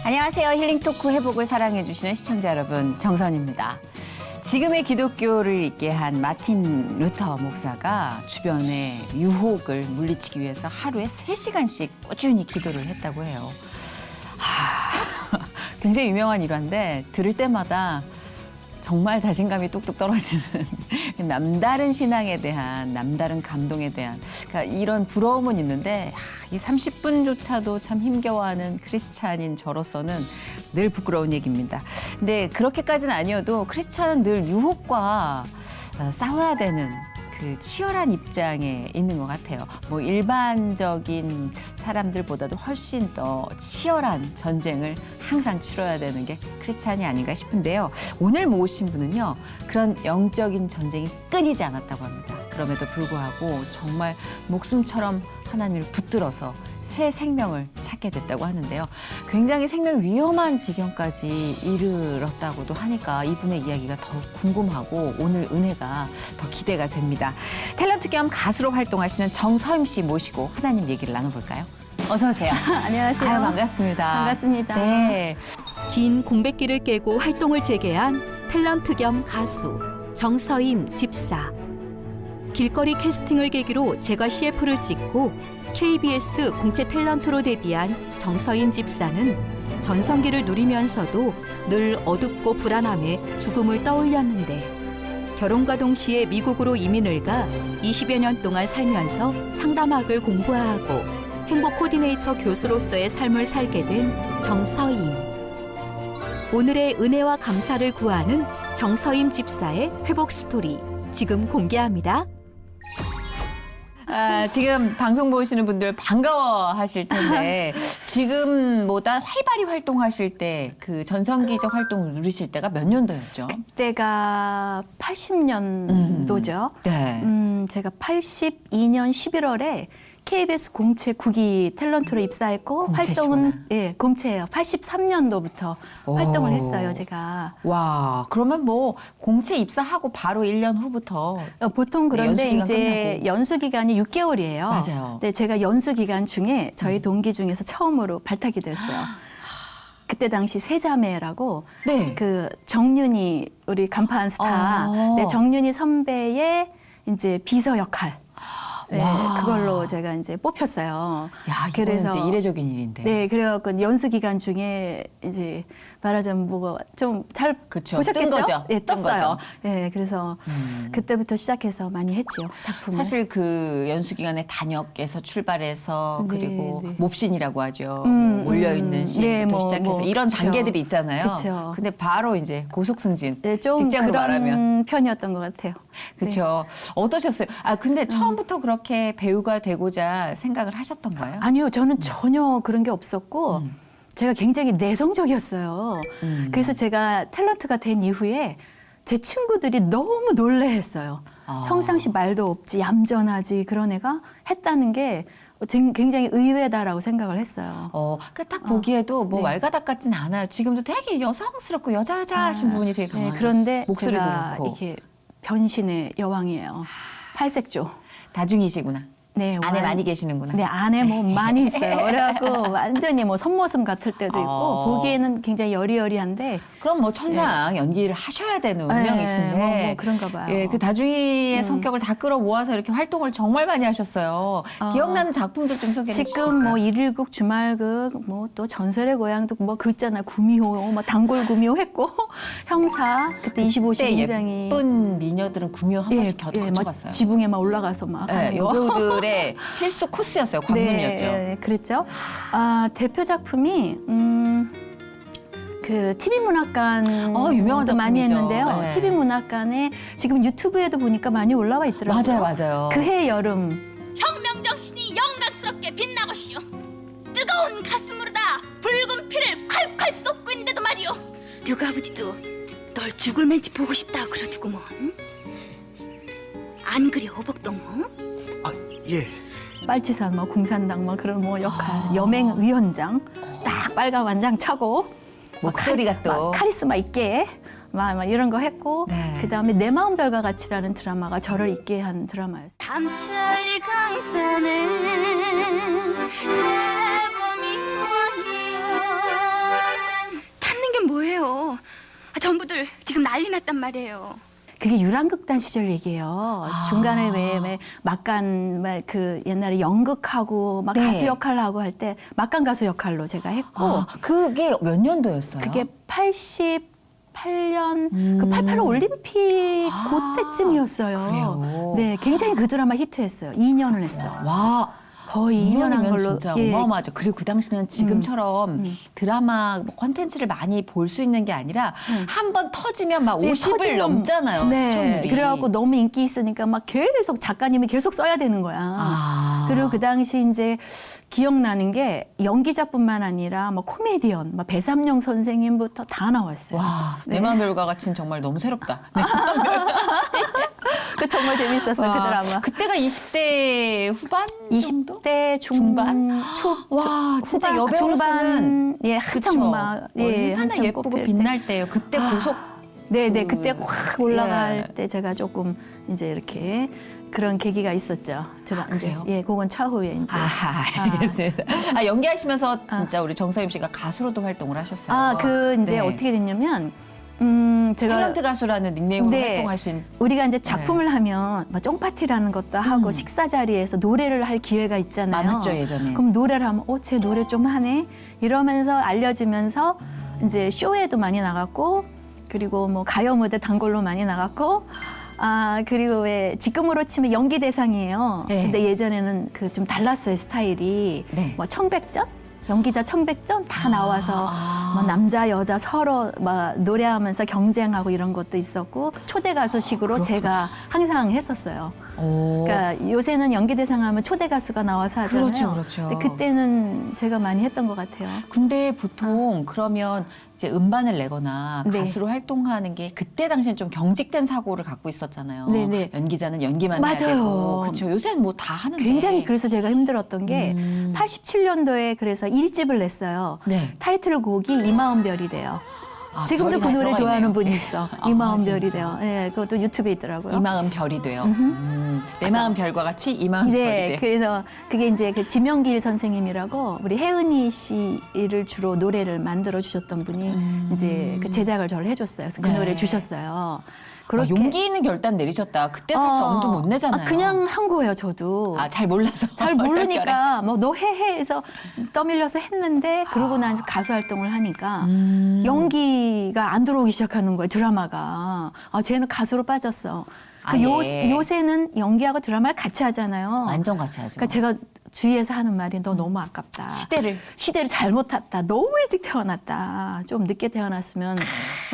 안녕하세요. 힐링토크 회복을 사랑해주시는 시청자 여러분, 정선입니다. 지금의 기독교를 있게 한 마틴 루터 목사가 주변의 유혹을 물리치기 위해서 하루에 3시간씩 꾸준히 기도를 했다고 해요. 굉장히 유명한 일화인데 들을 때마다 정말 자신감이 뚝뚝 떨어지는 남다른 신앙에 대한, 남다른 감동에 대한 그러니까 이런 부러움은 있는데 이 30분조차도 참 힘겨워하는 크리스찬인 저로서는 늘 부끄러운 얘기입니다. 근데 그렇게까지는 아니어도 크리스찬은 늘 유혹과 싸워야 되는 그 치열한 입장에 있는 것 같아요. 뭐 일반적인 사람들보다도 훨씬 더 치열한 전쟁을 항상 치러야 되는 게 크리스찬이 아닌가 싶은데요. 오늘 모신 분은요, 그런 영적인 전쟁이 끊이지 않았다고 합니다. 그럼에도 불구하고 정말 목숨처럼 하나님을 붙들어서 새 생명을 찾게 됐다고 하는데요. 굉장히 생명 위험한 지경까지 이르렀다고도 하니까 이분의 이야기가 더 궁금하고 오늘 은혜가 더 기대가 됩니다. 탤런트 겸 가수로 활동하시는 정서임 씨 모시고 하나님 얘기를 나눠볼까요? 어서 오세요. 안녕하세요. 아유, 반갑습니다. 반갑습니다. 네. 긴 공백기를 깨고 활동을 재개한 탤런트 겸 가수 정서임 집사. 길거리 캐스팅을 계기로 제과 CF를 찍고 KBS 공채 탤런트로 데뷔한 정서임 집사는 전성기를 누리면서도 늘 어둡고 불안함에 죽음을 떠올렸는데 결혼과 동시에 미국으로 이민을 가 20여 년 동안 살면서 상담학을 공부하고 행복 코디네이터 교수로서의 삶을 살게 된 정서임. 오늘의 은혜와 감사를 구하는 정서임 집사의 회복 스토리 지금 공개합니다. 지금 방송 보시는 분들 반가워하실 텐데 지금보다 활발히 활동하실 때 그 전성기적 활동을 누리실 때가 몇 년도였죠? 그때가 80년도죠. 네. 제가 82년 11월에 KBS 공채 9기 탤런트로 입사했고 공채시구나. 활동은 공채예요. 83년도부터 활동을 했어요, 제가. 와, 그러면 뭐 공채 입사하고 바로 1년 후부터 보통 그런데 연수 기간 이제 끝나고. 연수 기간이 6개월이에요. 맞아요. 근데 제가 연수 기간 중에 저희 동기 중에서 처음으로 발탁이 됐어요. 그때 당시 세자매라고 네. 그 정윤이 우리 간판 스타, 네, 정윤이 선배의 이제 비서 역할. 네, 와. 그걸로 제가 이제 뽑혔어요. 야, 이거는 이제 이례적인 일인데. 네, 그래갖고 연수 기간 중에 이제 말하자면 뭐가 좀 잘 그쵸, 보셨겠죠? 뜬 거죠. 네, 뜬 떴어요. 거죠. 네, 그래서 그때부터 시작해서 많이 했죠, 작품을. 사실 그 연수 기간에 단역에서 출발해서 네, 그리고 네. 몹신이라고 하죠. 몰려있는 씬부터 시작해서 이런 그쵸. 단계들이 있잖아요. 그쵸. 근데 바로 이제 고속승진. 네, 좀 직장으로 그런 말하면. 편이었던 것 같아요. 그렇죠. 어떠셨어요? 근데 처음부터 그렇게 배우가 되고자 생각을 하셨던 거예요? 아니요, 저는 전혀 그런 게 없었고 제가 굉장히 내성적이었어요. 그래서 제가 탤런트가 된 이후에 제 친구들이 너무 놀래했어요. 평상시 말도 없지, 얌전하지 그런 애가 했다는 게 굉장히 의외다라고 생각을 했어요. 그러니까 딱 보기에도 뭐 네. 왈가닥 같진 않아요. 지금도 되게 여성스럽고 여자여자하신 부분이 되게 강하죠. 네, 그런데 목소리도 제가 그렇고. 이렇게 변신의 여왕이에요. 팔색조. 다중이시구나. 네, 안에 많이 계시는구나. 네, 안에 뭐 많이 있어요. 그래갖고 완전히 뭐 손모습 같을 때도 있고 보기에는 굉장히 여리여리한데 그럼 뭐 천상 연기를 하셔야 되는 운명이신데. 뭐 그런가 봐요. 예, 그 다중이의 성격을 다 끌어모아서 이렇게 활동을 정말 많이 하셨어요. 기억나는 작품들 좀 소개해 주시겠어요? 지금 뭐 일일극, 주말극, 뭐 또 전설의 고향도 뭐 그 있잖아요. 구미호, 뭐 단골 구미호 했고 형사 그때 25시 그때 굉장히 예쁜 미녀들은 구미호 한 번씩 거쳐갔어요. 막 지붕에 막 올라가서 막 네, 하는 거. 여배우들의 필수 코스였어요. 관문이었죠. 네, 그랬죠. 대표 작품이 그 TV 문학관 유명한 많이 작품이죠. 했는데요. 네. TV 문학관에 지금 유튜브에도 보니까 많이 올라와 있더라고요. 맞아요. 그해 여름. 혁명정신이 영광스럽게 빛나고시오. 뜨거운 가슴으로다 붉은 피를 콸콸 쏟고 있는데도 말이오. 누가 아버지도 널 죽을 맨치 보고 싶다 그러더구먼. 안 그래 오복동? 예. 빨치산 뭐 공산당 뭐 그런 뭐 역할 여맹 위원장 딱 빨간 완장 차고 목소리가 또 막 카리스마 있게 막 이런 거 했고 네. 그다음에 내 마음 별과 같이라는 드라마가 저를 있게 한 드라마였어요. 삼천리 강산에 새봄이 난리 났단 말이에요. 그게 유랑극단 시절 얘기예요. 중간에 왜 막간 그 옛날에 연극하고 막 네. 가수 역할을 하고 할 때 막간 가수 역할로 제가 했고 그게 몇 년도였어요? 그게 88년 그 88 올림픽 그때쯤이었어요. 그래요? 네, 굉장히 그 드라마 히트했어요. 2년을 했어요. 와. 거의 2년 한 2년이면 걸로. 진짜 예. 어마어마하죠. 그리고 그 당시는 지금처럼 드라마 뭐 콘텐츠를 많이 볼 수 있는 게 아니라 한 번 터지면 막 네, 50을 터지면- 넘잖아요. 네. 시청률이. 그래갖고 너무 인기 있으니까 막 계속 작가님이 계속 써야 되는 거야. 그리고 그 당시 이제 기억나는 게 연기자뿐만 아니라 뭐 코미디언, 뭐 배삼룡 선생님부터 다 나왔어요. 와, 네. 내 마음 별과 같이는 정말 너무 새롭다. 그 정말 재밌었어 그 와, 드라마. 그때가 20대 후반 정도? 20대 중반, 와, 진짜 후반, 여배우로서는 중반, 예, 그쵸. 한창 막, 예, 얼마나 한창 예쁘고 꽃필 때. 빛날 때예요. 그때 고속 네네, 그- 그때 확 올라갈 예. 때 제가 조금 이제 이렇게 그런 계기가 있었죠. 그래요? 예, 그건 차후에 이제. 알겠습니다. 연기하시면서 진짜 우리 정서임 씨가 가수로도 활동을 하셨어요. 그 이제 네. 어떻게 됐냐면, 제가 탤런트 가수라는 닉네임으로 네. 활동하신 우리가 이제 작품을 하면 뭐 쫑파티라는 것도 하고 식사 자리에서 노래를 할 기회가 있잖아요. 많았죠, 예전에. 그럼 노래를 하면 쟤 노래 좀 하네 이러면서 알려지면서 이제 쇼에도 많이 나갔고 그리고 뭐 가요 무대 단골로 많이 나갔고 그리고 왜 지금으로 치면 연기 대상이에요. 네. 근데 예전에는 그 좀 달랐어요 스타일이. 네. 뭐 청백전 연기자 청백전 다 나와서 뭐 남자 여자 서로 막 노래하면서 경쟁하고 이런 것도 있었고 초대 가수식으로 제가 항상 했었어요. 오. 그러니까 요새는 연기 대상하면 초대 가수가 나와서 하잖아요. 그렇죠, 그렇죠. 근데 그때는 제가 많이 했던 것 같아요. 근데 보통 그러면 이제 음반을 내거나 네. 가수로 활동하는 게 그때 당시엔 좀 경직된 사고를 갖고 있었잖아요. 네네. 연기자는 연기만 해야 맞아요. 되고. 그렇죠. 요새는 뭐 다 하는데. 굉장히 그래서 제가 힘들었던 게 87년도에 그래서 1집을 냈어요. 네. 타이틀곡이 이마음 별이 돼요. 지금도 별이 그 다 노래 들어가 좋아하는 있네요. 분이 있어. 이마음 진짜. 별이 돼요. 예, 그것도 유튜브에 있더라고요. 이 마음 별이 돼요. 내 마음 별과 같이 이 마음 네, 별이 돼. 그래서 그게 이제 그 지명길 선생님이라고 우리 혜은이 씨를 주로 노래를 만들어 주셨던 분이 이제 그 제작을 저를 해줬어요. 그래서 그 네. 노래 주셨어요. 용기 있는 결단 내리셨다. 그때 사실 엄두 못 내잖아요. 그냥 한 거예요, 저도. 잘 몰라서. 잘 얼떨결에. 모르니까 뭐 너 해 해서 떠밀려서 했는데 그러고 난 가수 활동을 하니까 연기가 안 들어오기 시작하는 거예요, 드라마가. 쟤는 가수로 빠졌어. 예. 요새는 연기하고 드라마를 같이 하잖아요. 완전 같이 하죠. 그러니까 제가 주위에서 하는 말이 너 너무 아깝다. 시대를 잘못 탔다. 너무 일찍 태어났다. 좀 늦게 태어났으면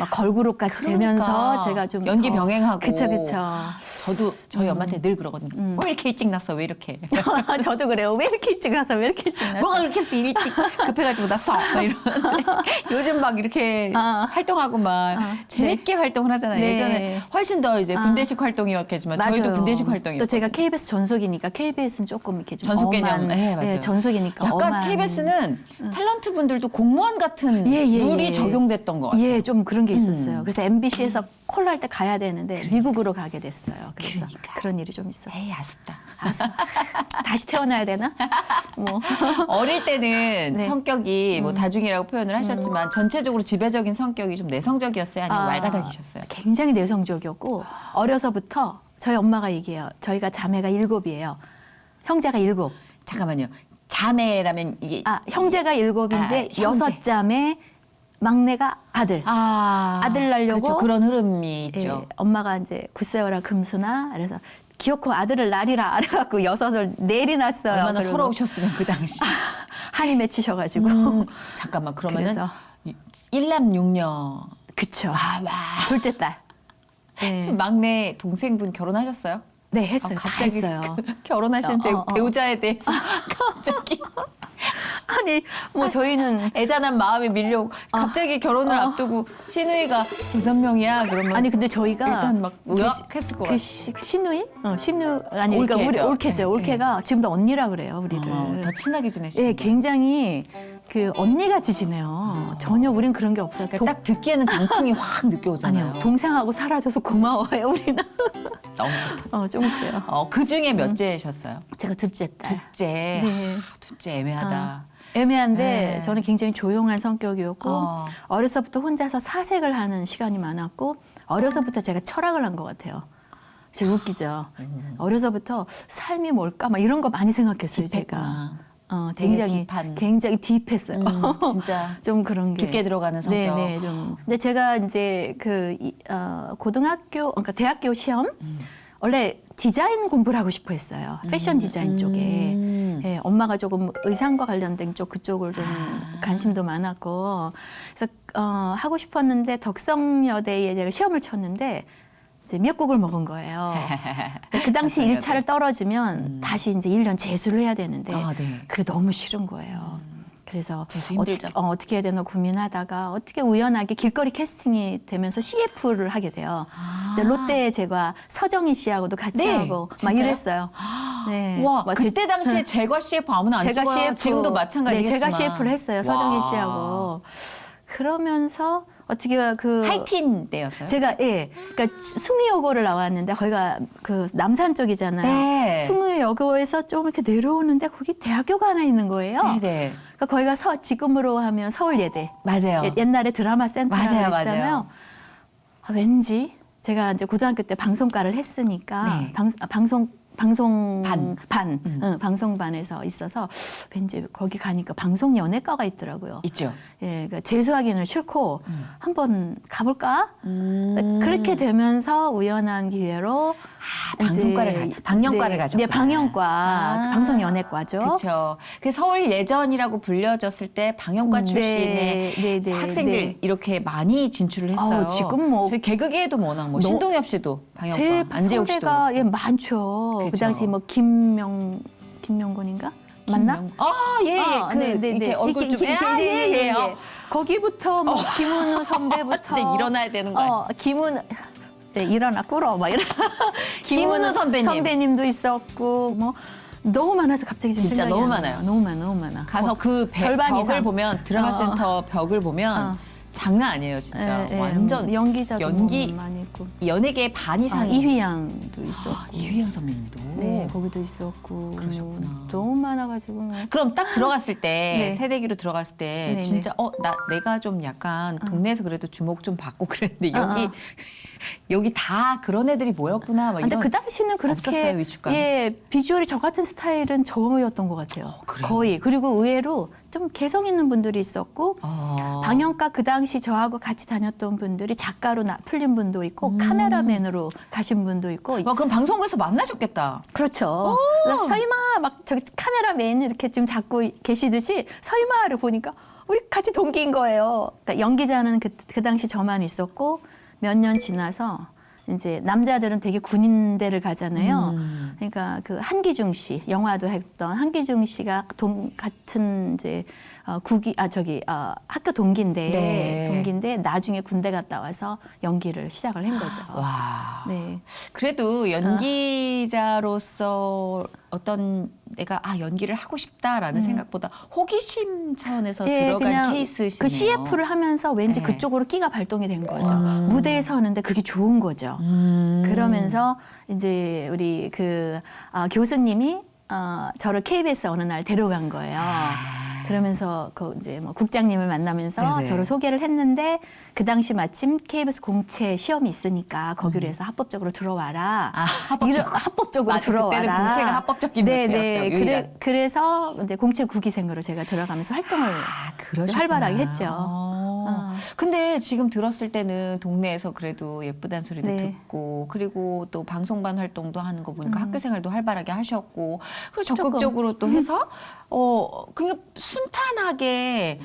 막 걸그룹 같이 되면서 제가 좀 연기 더- 병행하고. 그쵸. 저도 저희 엄마한테 늘 그러거든요. 왜 이렇게 일찍 났어? 왜 이렇게? 저도 그래요. 왜 이렇게 일찍 나서 왜 이렇게 일찍 나서. 뭐가 그렇게 해서 일찍 급해가지고 났어? 막 이러는데 요즘 막 이렇게 활동하고 막 재밌게 활동을 하잖아요. 네. 예전에 훨씬 더 이제 군대식 활동이었겠지만 저희도 맞아요. 군대식 활동이었고 또 제가 KBS 전속이니까 KBS는 조금 이렇게 좀 전속 개념. 엄한, 네, 맞아요. 전속이니까 약간 엄한. KBS는 탤런트 분들도 공무원 같은 예, 예, 룰이 예. 적용됐던 것 같아요. 예, 좀 그런 게 있었어요. 그래서 MBC에서 콜 할 때 가야 되는데 미국으로 가게 됐어요. 그래서 그러니까. 그런 일이 좀 있었어요. 에이 아쉽다. 다시 태어나야 되나? 뭐. 어릴 때는 네. 성격이 뭐 다중이라고 표현을 하셨지만 전체적으로 지배적인 성격이 좀 내성적이었어요? 아니면 왈가닥이셨어요? 굉장히 내성적이었고 어려서부터 저희 엄마가 얘기해요. 저희가 자매가 7이에요. 형제가 7. 잠깐만요. 자매라면 이게 형제가 7인데 형제. 6자매 막내가 아들. 아들 낳으려고 그렇죠. 그런 흐름이 있죠. 예, 엄마가 이제 굳세어라 금수나 그래서 기어코 아들을 낳으리라 그래갖고 6을 내리 낳았어요. 얼마나 그리고 서러우셨으면 그 당시. 한이 맺히셔가지고 잠깐만 그러면은 그래서. 1남 6녀. 그쵸. 와. 둘째 딸. 네, 막내 동생분 결혼하셨어요? 네 했어요. 다 갑자기 했어요. 결혼하신 배우자에 대해서 갑자기 아니 뭐 저희는 애잔한 마음이 밀려오고 갑자기 결혼을 앞두고 시누이가 6명이야 그러면 아니 근데 저희가 일단 막 의학했을 것 같아요. 신우이? 신우 아니 그러니까 우리 올케죠. 올케죠. 네, 올케가 지금도 언니라 그래요 우리를. 더 친하게 지내시는 예, 굉장히 그 언니같이 지내요. 전혀 우린 그런 게 없어요. 그러니까 딱 듣기에는 장풍이 확 느껴오잖아요. 아니요. 동생하고 살아줘서 고마워요 우리는. 너무 좋다. 좀 그래요. 그 중에 몇째셨어요? 제가 둘째 딸. 둘째. 네. 둘째 애매하다. 애매한데 네. 저는 굉장히 조용한 성격이었고 어. 어려서부터 혼자서 사색을 하는 시간이 많았고 어려서부터 제가 철학을 한 것 같아요. 지금 웃기죠. 어려서부터 삶이 뭘까 막 이런 거 많이 생각했어요. 딥했구나. 제가 되게 굉장히 딥했어요. 진짜 좀 그런 게 깊게 들어가는 성격. 네네 좀. 근데 제가 이제 고등학교 그러니까 대학교 시험 원래 디자인 공부를 하고 싶어 했어요. 패션 디자인 쪽에. 예, 엄마가 조금 의상과 관련된 쪽 그쪽을 좀 관심도 많았고 그래서 하고 싶었는데 덕성여대에 제가 시험을 쳤는데 이제 미역국을 먹은 거예요. 그 당시 덕성여대. 1차를 떨어지면 다시 이제 1년 재수를 해야 되는데 아, 네. 그게 너무 싫은 거예요. 그래서 재수 힘들죠. 어떻게 해야 되나 고민하다가 어떻게 우연하게 길거리 캐스팅이 되면서 CF를 하게 돼요. 근데 롯데에 제가 서정희 씨하고도 같이 네, 하고 막 진짜요? 이랬어요. 네. 와, 막 그때 당시에 제과 CF 아무나 안 제가 찍어요. CF 지금도 마찬가지겠지만. 네, 제가 CF를 했어요. 서정희 와. 씨하고. 그러면서 어떻게 하이틴 때였어요? 제가 그러니까 숭의여고를 나왔는데 거기가 그 남산 쪽이잖아요. 네. 숭의여고에서 좀 이렇게 내려오는데 거기 대학교가 하나 있는 거예요. 네네. 그러니까 거기가 지금으로 하면 서울예대. 맞아요. 옛날에 드라마 센터라고 맞아요, 했잖아요. 맞아요. 왠지 제가 이제 고등학교 때 방송과를 했으니까 네. 방송반 반. 방송반에서 있어서 왠지 거기 가니까 방송 연예과가 있더라고요. 있죠. 예, 그러니까 재수하기는 싫고 한번 가볼까? 음. 그렇게 되면서 우연한 기회로 방영과를 가셨구나. 네, 방영과 아. 방송 연예과죠. 그렇죠. 그 서울 예전이라고 불려졌을 때 방영과 출신의 네, 학생들 네. 이렇게 많이 진출을 했어요. 지금 뭐 저희 개그계에도 워낙 뭐 신동엽 씨도 방영과, 제 안재욱 씨도 선배가 많죠. 그 그렇죠. 당시 뭐 김명곤인가 맞나? 이렇게 얼굴 좀 예. 거기부터 뭐 김은우 선배부터 진짜 일어나야 되는 거 아니에요? 김은우 네, 일어나 꿇어 막 이런 김은우 선배님. 선배님도 있었고 뭐 너무 많아서 갑자기 지금 진짜 생각이 너무 안 나요. 많아요. 너무 많아. 가서 그 절반 벽을 이상. 보면 드라마 센터 벽을 보면 장난 아니에요, 진짜. 완전 연기자도 연기 많이 있고 연예계 반 이상이 이휘양도 있었고 이휘양 선배님도. 네, 거기도 있었고 그러셨구나. 너무 많아가지고 뭐. 그럼 딱 들어갔을 때 네. 세대기로 들어갔을 때 네, 진짜 내가 좀 약간 동네에서 그래도 주목 좀 받고 그랬는데 여기 다 그런 애들이 모였구나. 막 근데 이런 그 당시는 그렇게 없었어요, 위축감? 비주얼이 저 같은 스타일은 저였던 것 같아요. 그래요? 거의. 그리고 의외로 좀 개성 있는 분들이 있었고 방영과 그 당시 저하고 같이 다녔던 분들이 작가로 풀린 분도 있고 카메라맨으로 가신 분도 있고 와, 그럼 방송국에서 만나셨겠다. 그렇죠. 그래서 서희마 막 저기 카메라맨 이렇게 지금 잡고 계시듯이 서희마를 보니까 우리 같이 동기인 거예요. 그러니까 연기자는 그 당시 저만 있었고 몇 년 지나서 이제 남자들은 되게 군인대를 가잖아요. 그러니까 그 한기중 씨 영화도 했던 한기중 씨가 같은 이제 학교 동기인데 나중에 군대 갔다 와서 연기를 시작을 한 거죠. 와. 네. 그래도 연기자로서 어떤 내가 연기를 하고 싶다라는 생각보다 호기심 차원에서 들어간 그냥 케이스시네요. 그 CF를 하면서 왠지 네. 그쪽으로 끼가 발동이 된 거죠. 무대에 서는데 그게 좋은 거죠. 그러면서 이제 우리 교수님이 저를 KBS 어느 날 데려간 거예요. 그러면서 이제 뭐 국장님을 만나면서 네네. 저를 소개를 했는데 그 당시 마침 KBS 공채 시험이 있으니까 거기로 해서 합법적으로 들어와라. 합법적으로 맞아, 들어와라. 그때는 공채가 합법적인 네네. 문제였어요. 그래서 이제 공채 9기생으로 제가 들어가면서 활동을 그러셨구나. 활발하게 했죠. 근데 지금 들었을 때는 동네에서 그래도 예쁘다는 소리도 네. 듣고 그리고 또 방송반 활동도 하는 거 보니까 학교 생활도 활발하게 하셨고 그리고 적극적으로 또 해서 그냥 순탄하게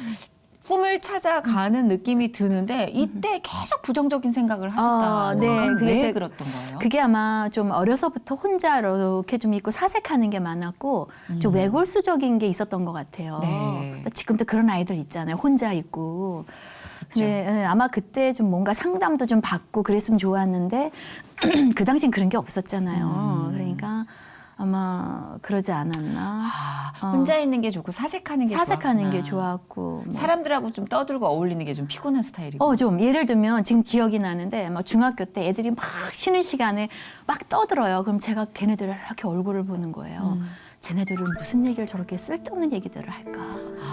꿈을 찾아가는 느낌이 드는데 이때 계속 부정적인 생각을 하셨다. 네. 그게 왜 그랬던 거예요? 그게 아마 좀 어려서부터 혼자 이렇게 좀 있고 사색하는 게 많았고 좀 외골수적인 게 있었던 것 같아요. 네. 지금도 그런 아이들 있잖아요. 혼자 있고. 네, 아마 그때 좀 뭔가 상담도 좀 받고 그랬으면 좋았는데 그 당시엔 그런 게 없었잖아요. 그러니까 아마 그러지 않았나. 혼자 있는 게 좋고 사색하는 게 좋았고. 뭐. 사람들하고 좀 떠들고 어울리는 게 좀 피곤한 스타일이고. 좀 예를 들면 지금 기억이 나는데 막 중학교 때 애들이 막 쉬는 시간에 막 떠들어요. 그럼 제가 걔네들을 이렇게 얼굴을 보는 거예요. 쟤네들은 무슨 얘기를 저렇게 쓸데없는 얘기들을 할까?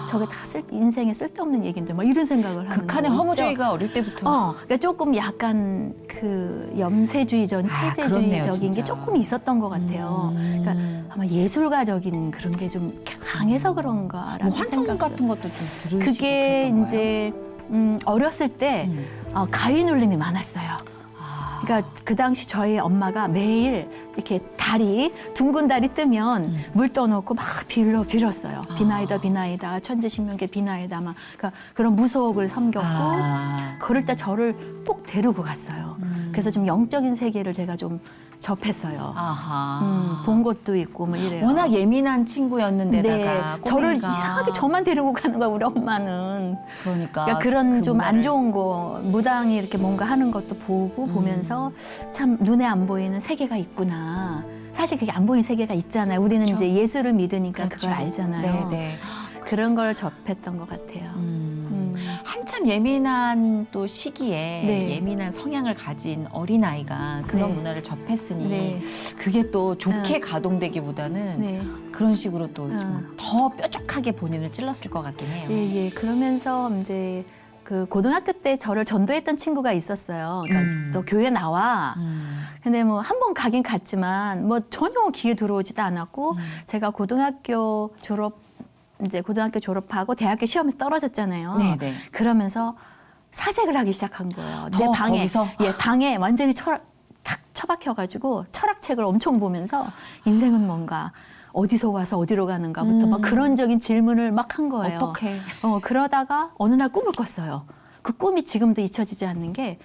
저게 다 인생에 쓸데없는 얘기인데 막 이런 생각을 하는 극한의 거 허무주의가 어릴 때부터. 그러니까 조금 약간 그 염세주의적, 그렇네요, 폐쇄주의적인 진짜. 게 조금 있었던 것 같아요. 그러니까 아마 예술가적인 그런 게 좀 강해서 그런가라는 뭐 환청 생각도. 같은 것도 좀 들으시고 그게 그랬던 이제 어렸을 때 가위 눌림이 많았어요. 그러니까 그 당시 저희 엄마가 매일 이렇게 다리, 둥근 다리 뜨면 물 떠놓고 막 빌었어요. 비나이다, 비나이다, 천지신명계 비나이다, 막 그러니까 그런 무속을 섬겼고 그럴 때 저를 꼭 데리고 갔어요. 그래서 좀 영적인 세계를 제가 좀 접했어요. 본 것도 있고 뭐 이래요. 워낙 예민한 친구였는데다가 저를 꼬맹이가. 이상하게 저만 데리고 가는 거야, 우리 엄마는. 그러니까 그런 그 좀 안 문화를. 좋은 거, 무당이 이렇게 뭔가 하는 것도 보면서 참 눈에 안 보이는 세계가 있구나. 사실 그게 안 보이는 세계가 있잖아요. 우리는 그렇죠. 이제 예술을 믿으니까 그렇죠. 그걸 알잖아요. 네네. 그런 걸 접했던 것 같아요. 한참 예민한 또 시기에 네. 예민한 성향을 가진 어린아이가 그런 네. 문화를 접했으니 네. 그게 또 좋게 가동되기보다는 네. 그런 식으로 또 좀 더 뾰족하게 본인을 찔렀을 것 같긴 해요. 예. 그러면서 이제 그 고등학교 때 저를 전도했던 친구가 있었어요. 그러니까 너 교회 나와. 근데 뭐 한 번 가긴 갔지만 뭐 전혀 귀에 들어오지도 않았고 제가 고등학교 졸업하고 대학교 시험에 떨어졌잖아요. 네네. 그러면서 사색을 하기 시작한 거예요. 더 내 방에, 거기서? 방에 완전히 탁 처박혀가지고 철학책을 엄청 보면서 인생은 뭔가 어디서 와서 어디로 가는가부터 막 그런적인 질문을 막 한 거예요. 어떻게? 그러다가 어느 날 꿈을 꿨어요. 그 꿈이 지금도 잊혀지지 않는 게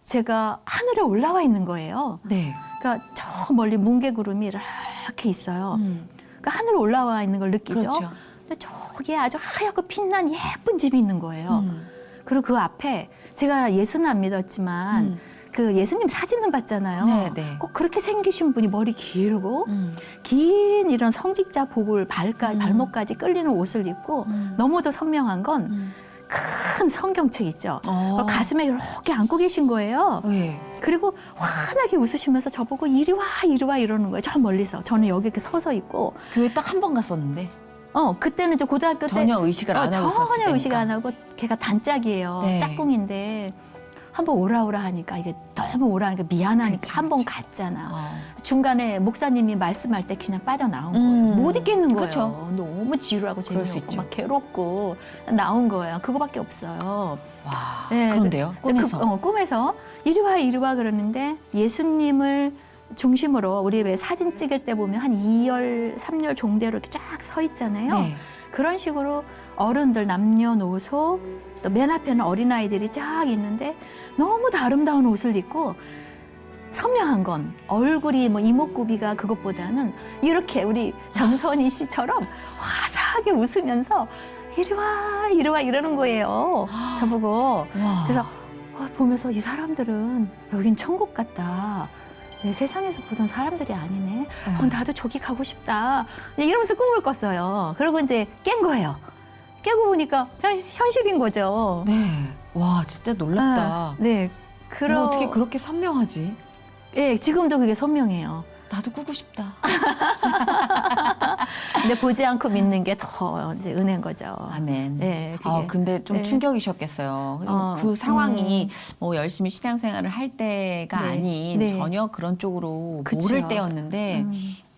제가 하늘에 올라와 있는 거예요. 네. 그러니까 저 멀리 뭉게구름이 이렇게 있어요. 그러니까 하늘에 올라와 있는 걸 느끼죠. 그렇죠. 근데 저기에 아주 하얗고 빛난 예쁜 집이 있는 거예요. 그리고 그 앞에 제가 예수는 안 믿었지만 그 예수님 사진은 봤잖아요. 네. 꼭 그렇게 생기신 분이 머리 길고 긴 이런 성직자 복을 발목까지 끌리는 옷을 입고 너무도 선명한 건 큰 성경책 있죠. 그걸 가슴에 이렇게 안고 계신 거예요. 네. 그리고 환하게 웃으시면서 저보고 이리 와 이러는 거예요. 저 멀리서. 저는 여기 이렇게 서서 있고. 교회 딱 한 번 갔었는데 그때는 이제 고등학교 때 전혀 의식을 안 하고 있었을 전혀 의식 때니까. 안 하고 걔가 단짝이에요. 네. 짝꿍인데 한번 오라 하니까 이게 너무 오라 하니까 미안하니까 그치, 한 번 그치. 갔잖아. 중간에 목사님이 말씀할 때 그냥 빠져나온 거예요. 못 있겠는 거예요. 그쵸. 너무 지루하고 그럴 수 재미없고 있죠. 막 괴롭고 나온 거예요. 그거밖에 없어요. 와. 네, 그런데요? 꿈에서. 꿈에서 이리 와 그러는데 예수님을 중심으로 우리 왜 사진 찍을 때 보면 한 2열, 3열 종대로 이렇게 쫙 서 있잖아요. 네. 그런 식으로 어른들 남녀노소 또 맨 앞에는 어린아이들이 쫙 있는데 너무도 아름다운 옷을 입고 선명한 건 얼굴이 뭐 이목구비가 그것보다는 이렇게 우리 정선희 씨처럼 화사하게 웃으면서 이리 와 이러는 거예요. 저보고. 와. 그래서 보면서 이 사람들은 여긴 천국 같다. 내 세상에서 보던 사람들이 아니네. 나도 저기 가고 싶다. 이러면서 꿈을 꿨어요. 그리고 이제 깬 거예요. 깨고 보니까 현실인 거죠. 네. 와, 진짜 놀랍다. 네. 뭐 어떻게 그렇게 선명하지? 예, 지금도 그게 선명해요. 나도 꾸고 싶다. 근데 보지 않고 믿는 게 더 이제 은혜인 거죠. 아멘. 네, 그게. 근데 좀 네. 충격이셨겠어요. 그 상황이 뭐 열심히 신앙생활을 할 때가 네. 아닌 네. 전혀 그런 쪽으로 그쵸. 모를 때였는데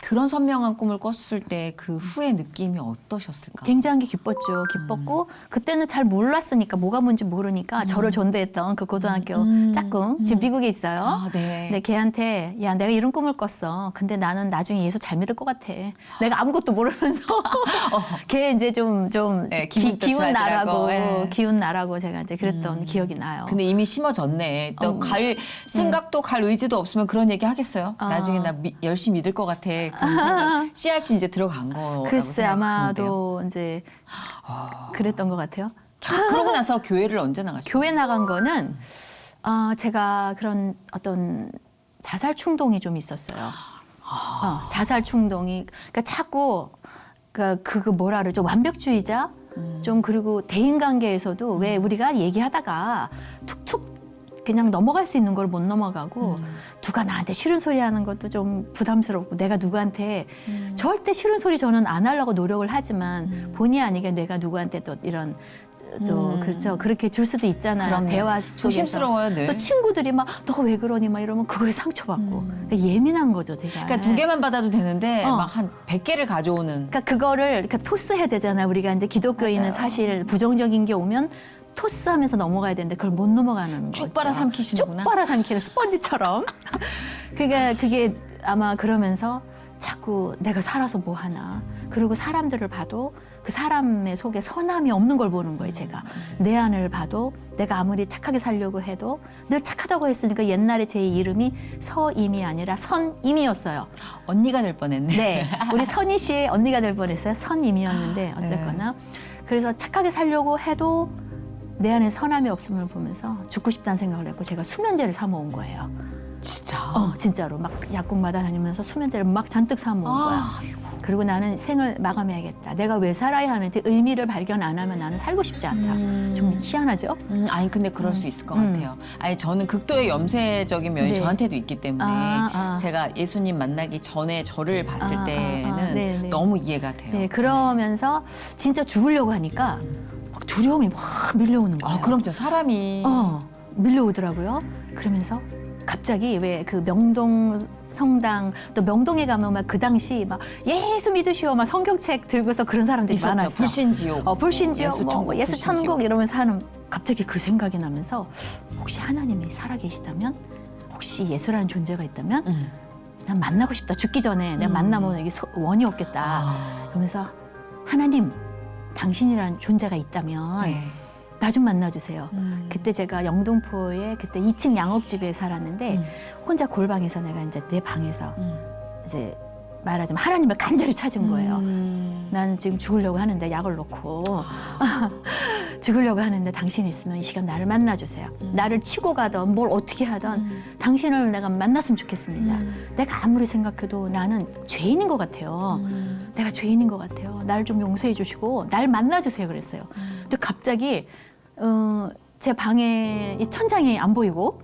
그런 선명한 꿈을 꿨을 때 그 후의 느낌이 어떠셨을까? 굉장히 기뻤고 그때는 잘 몰랐으니까 뭐가 뭔지 모르니까 저를 전도했던 그 고등학교 짝꿍 지금 미국에 있어요. 아, 네. 근데 걔한테 야 내가 이런 꿈을 꿨어. 근데 나는 나중에 예수 잘 믿을 것 같아. 내가 아무것도 모르면서 걔 이제 좀 네, 기분 또 기운 좋아하더라고. 나라고 네. 기운 나라고 제가 이제 그랬던 기억이 나요. 근데 이미 심어졌네. 또 갈 생각도 갈 의지도 없으면 그런 얘기 하겠어요? 나중에 나 열심히 믿을 것 같아. 그런 생각. 씨앗이 이제 들어간 거라고 글쎄 생각하는데요. 아마도 이제 그랬던 것 같아요. 그러고 나서 교회를 언제 나가셨어요? 교회 나간 거는 제가 그런 어떤 자살 충동이 좀 있었어요. 자살 충동이 그러니까 자꾸 그 뭐라 그러죠 완벽주의자 좀 그리고 대인 관계에서도 왜 우리가 얘기하다가 툭툭 그냥 넘어갈 수 있는 걸 못 넘어가고 누가 나한테 싫은 소리 하는 것도 좀 부담스럽고 내가 누구한테 절대 싫은 소리 저는 안 하려고 노력을 하지만 본의 아니게 내가 누구한테 또 이런 또 그렇죠. 그렇게 줄 수도 있잖아요. 그럼요. 대화 속에서. 조심스러워요, 늘. 또 친구들이 막 너 왜 그러니 막 이러면 그거에 상처받고 그러니까 예민한 거죠, 되게. 그러니까 2개만 받아도 되는데 어. 막 한 100개를 가져오는. 그러니까 그거를 그러니까 토스해야 되잖아요. 우리가 이제 기독교인은 맞아요. 사실 부정적인 게 오면 토스하면서 넘어가야 되는데 그걸 못 넘어가는 거죠. 쭉 빨아삼키시는구나. 쭉 빨아삼키는 스펀지처럼. 그러니까 그게 아마 그러면서 자꾸 내가 살아서 뭐 하나. 그리고 사람들을 봐도 그 사람의 속에 선함이 없는 걸 보는 거예요, 제가. 내 안을 봐도 내가 아무리 착하게 살려고 해도 늘 착하다고 했으니까 옛날에 제 이름이 서임이 아니라 선임이었어요. 언니가 될 뻔했네. 네. 우리 선희 씨의 언니가 될 뻔했어요. 선임이었는데 어쨌거나. 그래서 착하게 살려고 해도 내 안에 선함이 없음을 보면서 죽고 싶다는 생각을 했고 제가 수면제를 사 모은 거예요. 진짜. 진짜로 막 약국마다 다니면서 수면제를 막 잔뜩 사 모은 거야. 그리고 나는 생을 마감해야겠다. 내가 왜 살아야 하는지 의미를 발견 안 하면 나는 살고 싶지 않다. 좀 희한하죠? 아니 근데 그럴 수 있을 것 같아요. 아니 저는 극도의 염세적인 면이 네. 저한테도 있기 때문에 제가 예수님 만나기 전에 저를 봤을 때는 네, 네. 너무 이해가 돼요. 네, 그러면서 진짜 죽으려고 하니까 막 두려움이 막 밀려오는 거예요. 그럼 저 사람이 밀려오더라고요. 그러면서 갑자기 왜 그 명동 성당 또 명동에 가면 막 그 당시 막 예수 믿으시오 막 성경책 들고서 그런 사람들이 있었죠. 많았어. 불신지옥, 불신지옥, 예수천국, 예수 천국 불신지옥. 이러면서 하는 갑자기 그 생각이 나면서 혹시 하나님이 살아계시다면 혹시 예수라는 존재가 있다면 난 만나고 싶다. 죽기 전에 내가 만나면 이게 원이 없겠다. 그러면서 하나님 당신이라는 존재가 있다면 네. 나 좀 만나주세요. 그때 제가 영등포에 그때 2층 양옥집에 살았는데 혼자 골방에서 내가 이제 내 방에서 이제 말하자면 하나님을 간절히 찾은 거예요. 나는 지금 죽으려고 하는데 약을 놓고 죽으려고 하는데 당신이 있으면 이 시간 나를 만나주세요. 나를 치고 가던 뭘 어떻게 하던 당신을 내가 만났으면 좋겠습니다. 내가 아무리 생각해도 나는 죄인인 것 같아요. 내가 죄인인 것 같아요. 나를 좀 용서해 주시고 날 만나주세요 그랬어요. 근데 갑자기 제 방에 이 천장이 안 보이고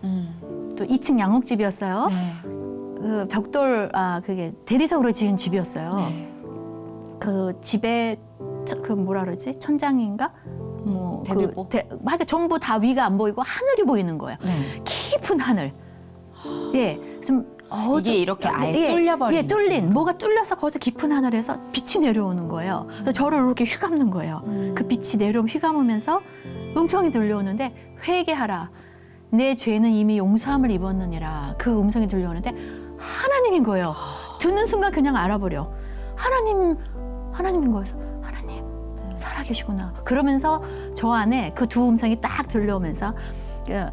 또 2층 양옥집이었어요. 네. 그 벽돌 그게 대리석으로 지은 집이었어요. 네. 그 집에 그 뭐라 그러지 천장인가 뭐 대들보? 막 전부 다 위가 안 보이고 하늘이 보이는 거예요. 네. 깊은 하늘. 예, 좀 이게 이렇게 아예 뚫려버린 예, 뚫린 뭐가 뚫려서 거기서 깊은 하늘에서 빛이 내려오는 거예요. 그래서 저를 이렇게 휘감는 거예요. 그 빛이 내려오면 휘감으면서 음성이 들려오는데 회개하라. 내 죄는 이미 용서함을 입었느니라. 그 음성이 들려오는데 하나님인 거예요. 듣는 순간 그냥 알아버려. 하나님인 거여서 하나님 살아계시구나. 그러면서 저 안에 그 두 음성이 딱 들려오면서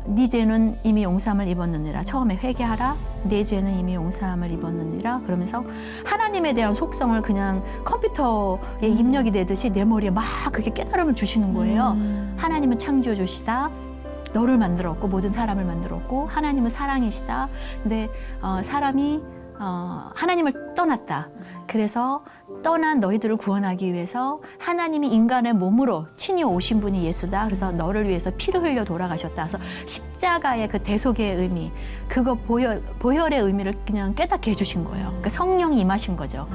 네 죄는 이미 용서함을 입었느니라. 처음에 회개하라. 내 죄는 이미 용서함을 입었느니라. 그러면서 하나님에 대한 속성을 그냥 컴퓨터에 입력이 되듯이 내 머리에 막 그게 깨달음을 주시는 거예요. 하나님은 창조주시다. 너를 만들었고 모든 사람을 만들었고 하나님은 사랑이시다. 근데 사람이 하나님을 떠났다. 그래서 떠난 너희들을 구원하기 위해서 하나님이 인간의 몸으로 친히 오신 분이 예수다. 그래서 너를 위해서 피를 흘려 돌아가셨다. 그래서 십자가의 그 대속의 의미, 그거 보혈의 의미를 그냥 깨닫게 해주신 거예요. 그러니까 성령이 임하신 거죠.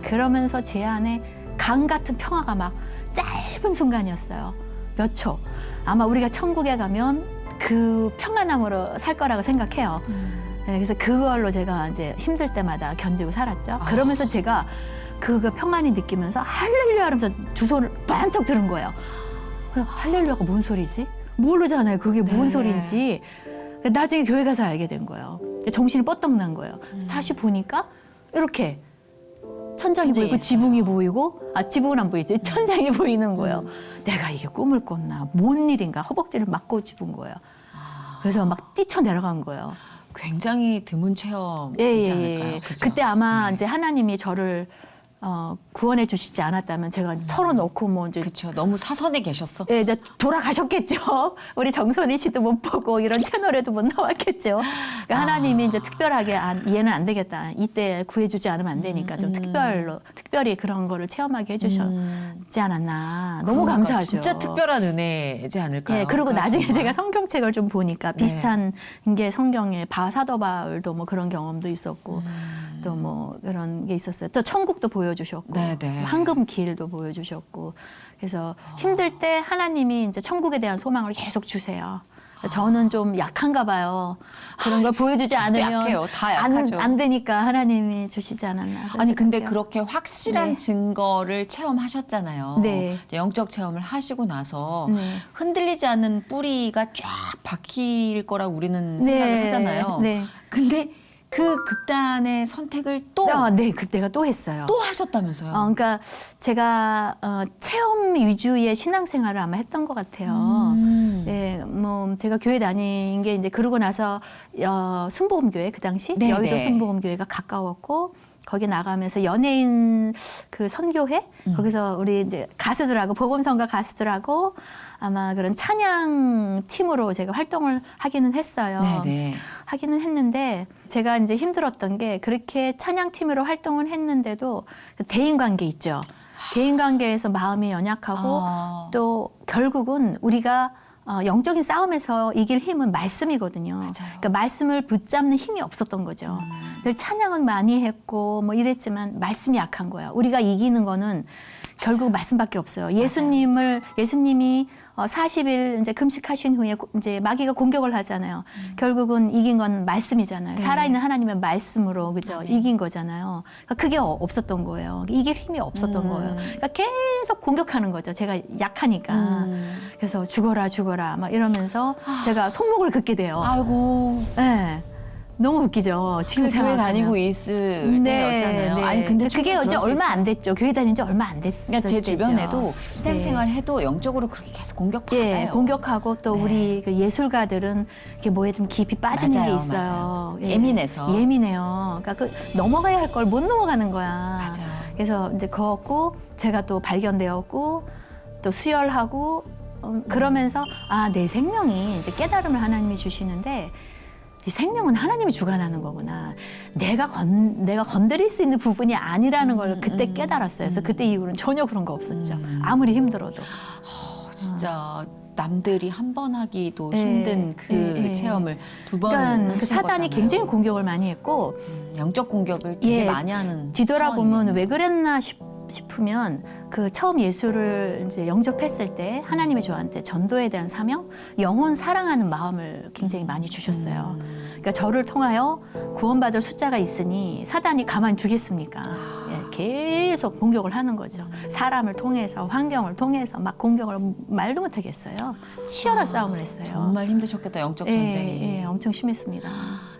그러면서 제 안에 강 같은 평화가 막 짧은 순간이었어요. 몇 초. 아마 우리가 천국에 가면 그 평안함으로 살 거라고 생각해요. 네, 그래서 그걸로 제가 이제 힘들 때마다 견디고 살았죠. 그러면서 제가 그 평안이 느끼면서 할렐루야 하면서 두 손을 번쩍 드는 거예요. 할렐루야가 뭔 소리지? 모르잖아요. 그게 뭔 소리인지. 나중에 교회 가서 알게 된 거예요. 정신이 뻗떡 난 거예요. 다시 보니까 이렇게 천장이 보이고 있어요. 지붕이 보이고 지붕은 안 보이지 천장이 보이는 거예요. 내가 이게 꿈을 꿨나 뭔 일인가 허벅지를 막 꼬집은 거예요. 그래서 막 뛰쳐내려간 거예요. 굉장히 드문 체험이지 예. 않을까요? 그죠? 그때 아마 이제 하나님이 저를 구원해 주시지 않았다면 제가 털어놓고 뭐 이제 그렇죠. 너무 사선에 계셨어. 예, 이제 돌아가셨겠죠. 우리 정선희 씨도 못 보고 이런 채널에도 못 나왔겠죠. 그러니까 하나님이 이제 특별하게 얘는 안 되겠다. 이때 구해주지 않으면 안 되니까 좀 특별히 그런 거를 체험하게 해주셨지 않았나. 너무 그러니까 감사하죠. 진짜 특별한 은혜지 않을까요? 예, 그리고 그러니까 나중에 정말. 제가 성경책을 좀 보니까 네. 비슷한 게 성경에 사도 바울도 뭐 그런 경험도 있었고 또 뭐 그런 게 있었어요. 또 천국도 보여주셨고 네네. 황금 길도 보여주셨고 그래서 힘들 때 하나님이 이제 천국에 대한 소망을 계속 주세요. 저는 좀 약한가 봐요. 그런 걸 보여주지 않으면 약해요. 다 약하죠. 안 되니까 하나님이 주시지 않았나. 아니 근데 생각해요. 그렇게 확실한 네. 증거를 체험하셨잖아요. 네. 이제 영적 체험을 하시고 나서 네. 흔들리지 않는 뿌리가 쫙 박힐 거라고 우리는 생각을 하잖아요. 네. 근데 그 극단의 선택을 또 네, 그때가 또 했어요. 또 하셨다면서요? 그러니까 제가 체험 위주의 신앙생활을 아마 했던 것 같아요. 네, 뭐 제가 교회 다닌 게 이제 그러고 나서 순복음교회 그 당시 네, 여의도 네. 순복음교회가 가까웠고 거기 나가면서 연예인 그 선교회 거기서 우리 이제 가수들하고 복음성가 가수들하고 아마 그런 찬양 팀으로 제가 활동을 하기는 했어요. 네네. 하기는 했는데 제가 이제 힘들었던 게 그렇게 찬양팀으로 활동을 했는데도 그 대인관계 있죠. 대인관계에서 마음이 연약하고 또 결국은 우리가 영적인 싸움에서 이길 힘은 말씀이거든요. 맞아요. 그러니까 말씀을 붙잡는 힘이 없었던 거죠. 늘 찬양은 많이 했고 뭐 이랬지만 말씀이 약한 거야. 우리가 이기는 거는 결국 말씀밖에 없어요. 예수님이 40일 이제 금식하신 후에 이제 마귀가 공격을 하잖아요. 결국은 이긴 건 말씀이잖아요. 네. 살아있는 하나님의 말씀으로 그죠? 아멘. 이긴 거잖아요. 그러니까 그게 없었던 거예요. 이길 힘이 없었던 거예요. 그러니까 계속 공격하는 거죠. 제가 약하니까. 그래서 죽어라 막 이러면서 제가 손목을 긋게 돼요. 아이고. 네. 너무 웃기죠. 지금 그 교회 생각하면. 다니고 있을 때였잖아요. 네. 아니 근데 그게 충분히 이제 그럴 수 얼마 있어요. 안 됐죠. 교회 다닌 지 얼마 안 됐어요. 그러니까 제 주변에도 신앙생활 네. 해도 영적으로 그렇게 계속 공격받아요. 예, 공격하고 또 네. 우리 그 예술가들은 이게 뭐에 좀 깊이 빠지는 맞아요, 게 있어요. 맞아요. 예. 예민해서. 예민해요. 그러니까 그 넘어가야 할 걸 못 넘어가는 거야. 맞아요. 그래서 이제 그었고 제가 또 발견되었고 또 수혈하고 그러면서 내 생명이 이제 깨달음을 하나님이 주시는데 이 생명은 하나님이 주관하는 거구나. 내가 건드릴 수 있는 부분이 아니라는 걸 그때 깨달았어요. 그래서 그때 이후로는 전혀 그런 거 없었죠. 아무리 힘들어도. 진짜 남들이 한 번 하기도 네, 힘든 그 네, 네. 체험을 두 번 그러니까 그 하신 사단이 거잖아요. 굉장히 공격을 많이 했고 영적 공격을 되게 예, 많이 하는 뒤돌아보면 상황이네요. 왜 그랬나 싶으면 그 처음 예수를 이제 영접했을 때 하나님이 저한테 전도에 대한 사명, 영혼 사랑하는 마음을 굉장히 많이 주셨어요. 그러니까 저를 통하여 구원받을 숫자가 있으니 사단이 가만히 두겠습니까? 예, 계속 공격을 하는 거죠. 사람을 통해서 환경을 통해서 막 공격을 말도 못하겠어요. 치열한 싸움을 했어요. 정말 힘드셨겠다 영적 전쟁이. 예, 엄청 심했습니다.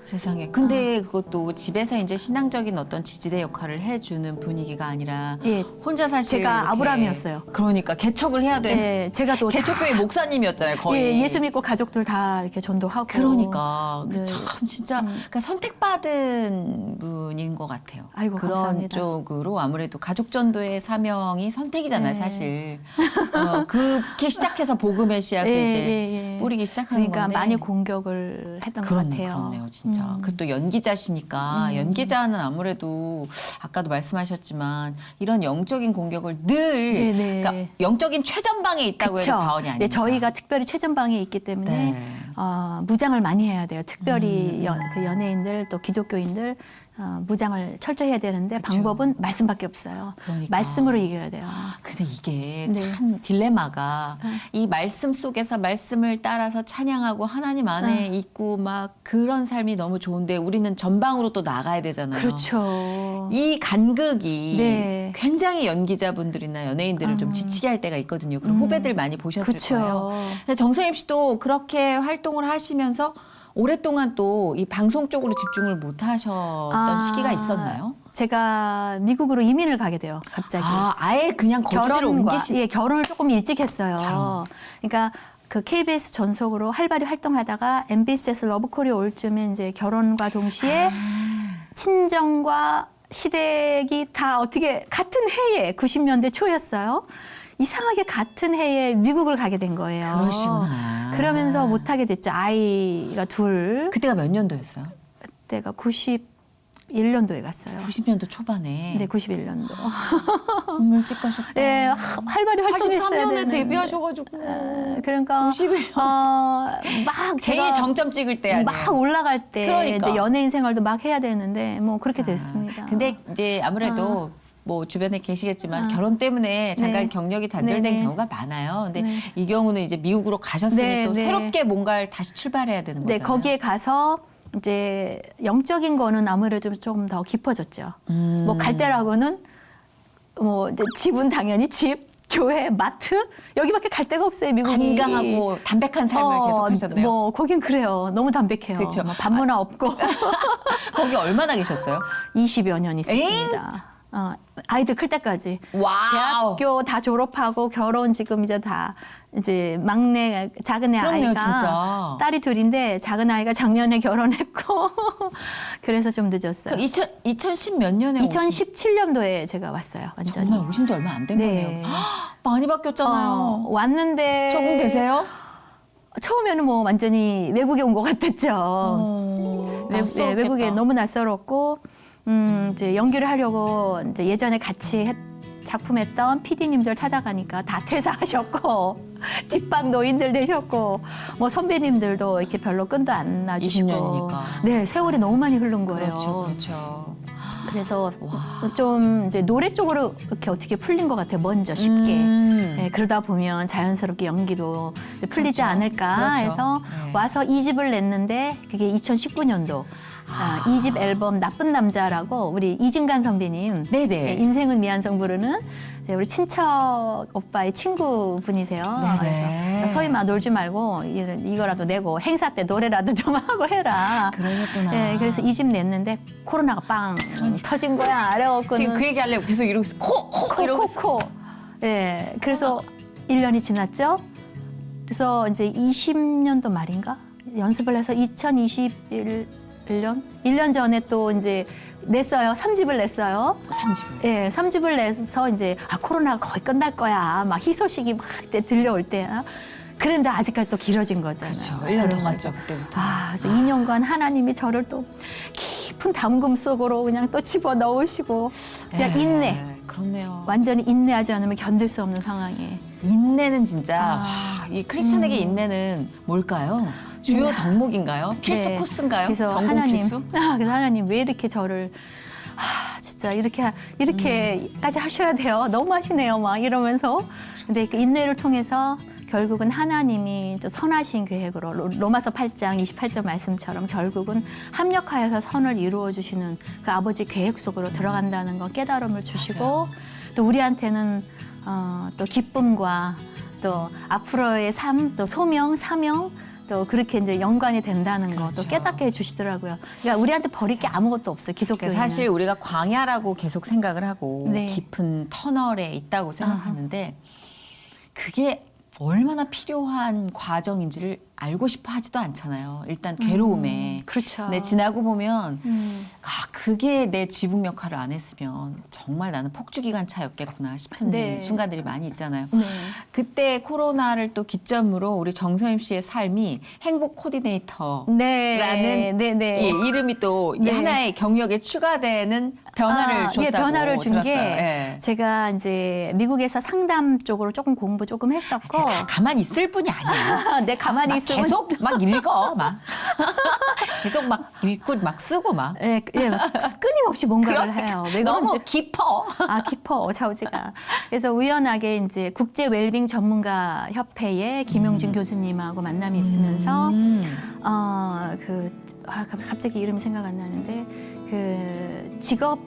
세상에. 근데 그것도 집에서 이제 신앙적인 어떤 지지대 역할을 해주는 분위기가 아니라 예, 혼자 사실 제가 이렇게 아브라함이었어요. 그러니까 개척을 해야 되는 예, 제가 또 개척교회 목사님이었잖아요 거의. 예, 예수 믿고 가족들 다 이렇게 전도하고. 그러니까 네. 참 진짜 그러니까 선택받은 분인 것 같아요. 아이고, 그런 감사합니다. 쪽으로 아무래도 가족 전도의 사명이 선택이잖아요, 네. 사실. 그렇게 시작해서 복음의 씨앗을 이제 뿌리기 시작하는 그러니까 건데. 많이 공격을 했던 것 같아요. 그렇네요, 진짜. 그 또 연기자시니까 연기자는 아무래도 아까도 말씀하셨지만 이런 영적인 공격을 늘 네네. 그러니까 영적인 최전방에 있다고 해도 과언이 아니니까. 네, 저희가 특별히 최전방에 있기 때문에 네. 무장을 많이 해야 돼요. 특별히 그 연예인들 또 기독교인들 무장을 철저히 해야 되는데 그쵸. 방법은 말씀밖에 없어요. 그러니까. 말씀으로 이겨야 돼요. 근데 이게 네. 참 딜레마가 이 말씀 속에서 말씀을 따라서 찬양하고 하나님 안에 있고 막 그런 삶이 너무 좋은데 우리는 전방으로 또 나가야 되잖아요. 그렇죠. 이 간극이 네. 굉장히 연기자분들이나 연예인들을 좀 지치게 할 때가 있거든요. 그런 후배들 많이 보셨을 그렇죠. 거예요. 근데 정성임 씨도 그렇게 활동을 하시면서 오랫동안 또 이 방송 쪽으로 집중을 못 하셨던 시기가 있었나요? 제가 미국으로 이민을 가게 돼요. 갑자기. 아예 그냥 거주지를 옮기시. 예, 결혼을 조금 일찍 했어요. 결혼. 그러니까 그 KBS 전속으로 활발히 활동하다가 MBC에서 러브콜이 올 쯤에 이제 결혼과 동시에 친정과 시댁이 다 어떻게 같은 해에 90년대 초였어요. 이상하게 같은 해에 미국을 가게 된 거예요. 그러시구나. 그러면서 못하게 됐죠. 아이가 둘. 그때가 몇 년도였어요? 그때가 91년도에 갔어요. 90년도 초반에. 네, 91년도. 너무 일찍 가셨다. 네, 활발히 활동했어야 83년에 되는데. 데뷔하셔가지고. 그러니까 91년. 막 제일 제가 정점 찍을 때 아니에요? 막 올라갈 때 그러니까. 이제 연예인 생활도 막 해야 되는데 뭐 그렇게 됐습니다. 근데 이제 아무래도 뭐 주변에 계시겠지만 아. 결혼 때문에 잠깐 네. 경력이 단절된 네네. 경우가 많아요. 근데 네. 이 경우는 이제 미국으로 가셨으니 네, 또 네. 새롭게 뭔가를 다시 출발해야 되는 네, 거잖아요. 거기에 가서 이제 영적인 거는 아무래도 좀 더 깊어졌죠. 뭐 갈 때라고는 뭐 이제 집은 당연히 집, 교회, 마트 여기밖에 갈 데가 없어요. 미국이 건강하고 담백한 삶을 계속 하셨네요. 뭐 거긴 그래요. 너무 담백해요. 그쵸. 뭐 반문화 없고 거기 얼마나 계셨어요? 20여 년 있었습니다. 아이들 클 때까지. 와우. 대학교 다 졸업하고 결혼 지금 이제 다 이제 막내 작은 애 그럼요, 아이가 진짜. 딸이 둘인데 작은 아이가 작년에 결혼했고 그래서 좀 늦었어요. 2010 몇 년에 2017년도에 제가 왔어요. 완전히. 정말 오신 지 얼마 안 된 네. 거네요. 많이 바뀌었잖아요. 왔는데 적응되세요? 처음에는 뭐 완전히 외국에 온 것 같았죠. 낯설었겠다. 외국에 너무 낯설었고 이제 연기를 하려고 이제 예전에 같이 작품했던 PD님들 찾아가니까 다 퇴사하셨고 뒷방 노인들 되셨고 뭐 선배님들도 이렇게 별로 끈도 안 놔주시고 20년이니까. 네, 세월이 너무 많이 흐른 거예요. 그렇죠, 그렇죠. 그래서 와. 좀 이제 노래 쪽으로 이렇게 어떻게 풀린 것 같아요. 먼저 쉽게. 네, 그러다 보면 자연스럽게 연기도 이제 풀리지 그렇죠. 않을까 그렇죠. 해서 네. 와서 2집을 냈는데 그게 2019년도 2집 앨범 나쁜 남자라고 우리 이진관 선배님 네네. 네, 인생은 미안성 부르는 이제 우리 친척 오빠의 친구분이세요. 네네. 그래서 서희 마 놀지 말고 이거라도 내고 행사 때 노래라도 좀 하고 해라. 그러겠구나. 네, 그래서 2집 냈는데 코로나가 빵 터진 거야. 그래갖고는 지금 그 얘기 하려고 계속 이러고 있어. 이러고 있어. 코. 예, 그래서 1년이 지났죠. 그래서 이제 20년도 말인가 연습을 해서 2021년 1년 전에 또 이제 냈어요. 3집을 냈어요. 30분. 예, 3집을 내서 이제 코로나가 거의 끝날 거야. 막 희소식이 막 들려올 때. 그런데 아직까지 또 길어진 거잖아요. 그렇죠. 1년 더 그런 갔죠, 거죠. 그때부터. 그래서 2년간 하나님이 저를 또 깊은 담금 속으로 그냥 또 집어 넣으시고 그냥 예, 인내. 그렇네요. 완전히 인내하지 않으면 견딜 수 없는 상황에. 인내는 진짜 아. 이 크리스찬에게 인내는 뭘까요? 주요 덕목인가요? 필수 네. 코스인가요? 그래서 전공 하나님, 필수? 그래서 하나님 왜 이렇게 저를 진짜 이렇게까지 하셔야 돼요. 너무 하시네요, 막 이러면서. 근데 그 인내를 통해서 결국은 하나님이 또 선하신 계획으로 로마서 8장 28절 말씀처럼 결국은 합력하여서 선을 이루어 주시는 그 아버지 계획 속으로 들어간다는 거 깨달음을 주시고 맞아요. 또 우리한테는 또 기쁨과 또 앞으로의 삶, 또 소명, 사명 또 그렇게 이제 연관이 된다는 거 또 그렇죠. 깨닫게 해주시더라고요. 그러니까 우리한테 버릴 게 아무것도 없어요. 기독교에는. 그러니까 사실 우리가 광야라고 계속 생각을 하고 네. 깊은 터널에 있다고 생각하는데 그게 얼마나 필요한 과정인지를 알고 싶어 하지도 않잖아요. 일단 괴로움에. 그렇죠. 근데 지나고 보면 음. 그게 내 지붕 역할을 안 했으면 정말 나는 폭주기관차였겠구나 싶은 네. 순간들이 많이 있잖아요. 네. 그때 코로나를 또 기점으로 우리 정서임 씨의 삶이 행복 코디네이터 네. 라는 네. 이 이름이 또 네. 하나의 경력에 추가되는 변화를 줬다고 예, 변화를 준 게 들었어요. 예. 제가 이제 미국에서 상담 쪽으로 조금 공부 조금 했었고 가만히 있을 뿐이 아니야. 내 가만히 막 있으면 계속 막 읽어, 막 계속 막 읽고 막 쓰고 막. 예, 끊임없이 뭔가를 해요. 왜 너무 그런지 깊어. 깊어 좌우지가. 그래서 우연하게 이제 국제 웰빙 전문가 협회의 김용진 교수님하고 만남이 있으면서 갑자기 이름이 생각 안 나는데 그 직업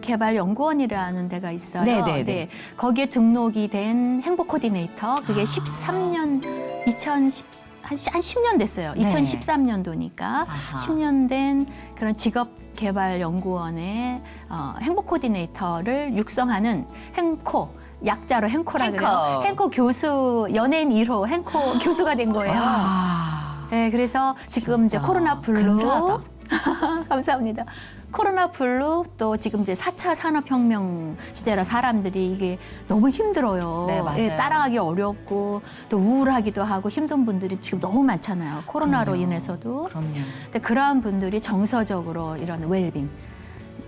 개발 연구원이라는 데가 있어요. 네네네. 네. 거기에 등록이 된 행복 코디네이터. 그게 13년 2010 한 10년 됐어요. 네. 2013년도니까 아하. 10년 된 그런 직업개발연구원의 행복 코디네이터를 육성하는 행코, 약자로 행코라 행코. 그래요. 행코 교수, 연예인 1호 행코 교수가 된 거예요. 와. 네, 그래서 지금 이제 진짜 코로나 블루 근사하다. 감사합니다. 코로나 블루 또 지금 이제 4차 산업혁명 시대라 사람들이 이게 너무 힘들어요. 네, 맞아요. 따라가기 어렵고 또 우울하기도 하고 힘든 분들이 지금 너무 많잖아요. 코로나로 그럼요. 인해서도. 그럼요. 근데 그러한 분들이 정서적으로 이런 웰빙,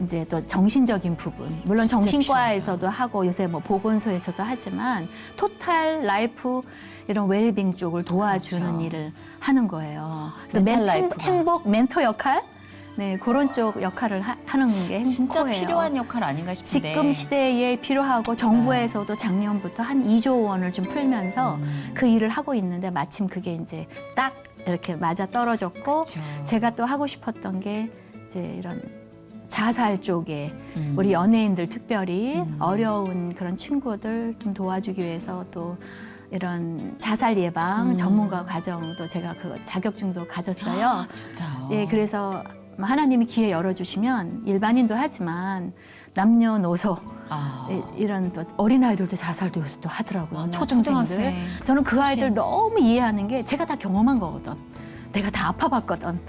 이제 또 정신적인 부분, 물론 진짜 정신과에서도 하고 요새 뭐 보건소에서도 하지만 토탈 라이프 이런 웰빙 쪽을 도와주는 그렇죠. 일을 하는 거예요. 그래서 멘탈 라이프가. 행복 멘토 역할, 네 그런 쪽 역할을 하는 게 진짜 행복해요. 필요한 역할 아닌가 싶은데. 지금 시대에 필요하고 정부에서도 작년부터 한 2조 원을 좀 풀면서 그 일을 하고 있는데 마침 그게 이제 딱 이렇게 맞아 떨어졌고 그렇죠. 제가 또 하고 싶었던 게 이제 이런 자살 쪽에 음. 우리 연예인들 특별히 어려운 그런 친구들 좀 도와주기 위해서 또 이런 자살 예방 전문가 과정도 제가 그 자격증도 가졌어요. 아, 진짜요? 예, 그래서 하나님이 기회 열어주시면 일반인도 하지만 남녀노소 아. 이런 또 어린아이들도 자살도 요새 또 하더라고요. 맞아, 초등생들. 초등학생. 저는 그 아이들 훨씬. 너무 이해하는 게 제가 다 경험한 거거든. 내가 다 아파봤거든.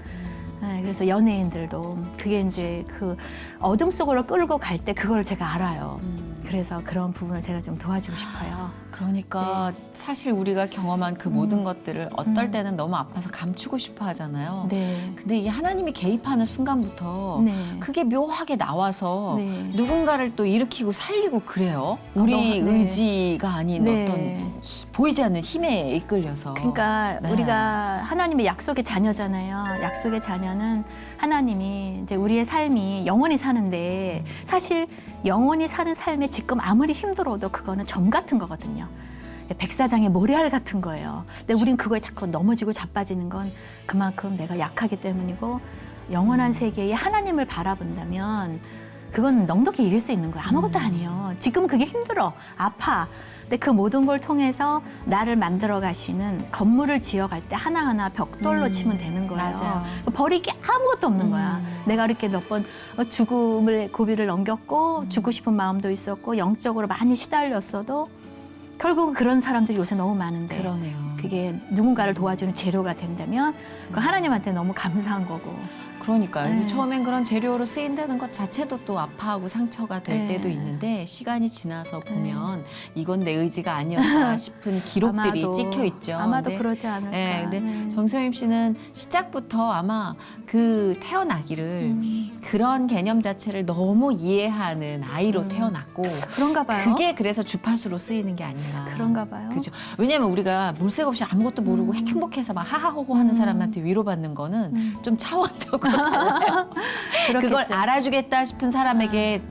네, 그래서 연예인들도 그게 이제 그 어둠 속으로 끌고 갈 때 그걸 제가 알아요. 그래서 그런 부분을 제가 좀 도와주고 싶어요. 그러니까 사실 우리가 경험한 그 모든 것들을 어떨 때는 너무 아파서 감추고 싶어 하잖아요. 네. 근데 이게 하나님이 개입하는 순간부터 네. 그게 묘하게 나와서 네. 누군가를 또 일으키고 살리고 그래요. 우리 네. 의지가 아닌 네. 어떤 보이지 않는 힘에 이끌려서. 그러니까 네. 우리가 하나님의 약속의 자녀잖아요. 약속의 자녀는 하나님이 이제 우리의 삶이 영원히 사는데 사실 영원히 사는 삶에 지금 아무리 힘들어도 그거는 점 같은 거거든요. 백사장의 모래알 같은 거예요. 근데 우린 그거에 자꾸 넘어지고 자빠지는 건 그만큼 내가 약하기 때문이고 영원한 세계에 하나님을 바라본다면 그건 넉넉히 이길 수 있는 거예요. 아무것도 아니에요. 지금 그게 힘들어. 아파. 근데 그 모든 걸 통해서 나를 만들어 가시는 건물을 지어갈 때 하나하나 벽돌로 치면 되는 거예요. 맞아요. 버릴 게 아무것도 없는 거야. 내가 이렇게 몇 번 죽음의 고비를 넘겼고 죽고 싶은 마음도 있었고 영적으로 많이 시달렸어도 결국 그런 사람들이 요새 너무 많은데 그러네요. 그게 누군가를 도와주는 재료가 된다면 그 하나님한테 너무 감사한 거고. 그러니까요. 네. 처음엔 그런 재료로 쓰인다는 것 자체도 또 아파하고 상처가 될 네. 때도 있는데 시간이 지나서 보면 이건 내 의지가 아니었다 싶은 기록들이 아마도, 찍혀 있죠. 아마도 근데 그러지 않을까. 네, 근데 네. 정서임 씨는 시작부터 아마 그 태어나기를 그런 개념 자체를 너무 이해하는 아이로 태어났고 그런가 봐요. 그게 그래서 주파수로 쓰이는 게 아닌가. 그런가 봐요. 그죠. 왜냐면 우리가 물색 없이 아무것도 모르고 행복해서 막 하하호호 하는 사람한테 위로받는 거는 좀 차원적으로 달라요. 그걸 그렇겠죠. 알아주겠다 싶은 사람에게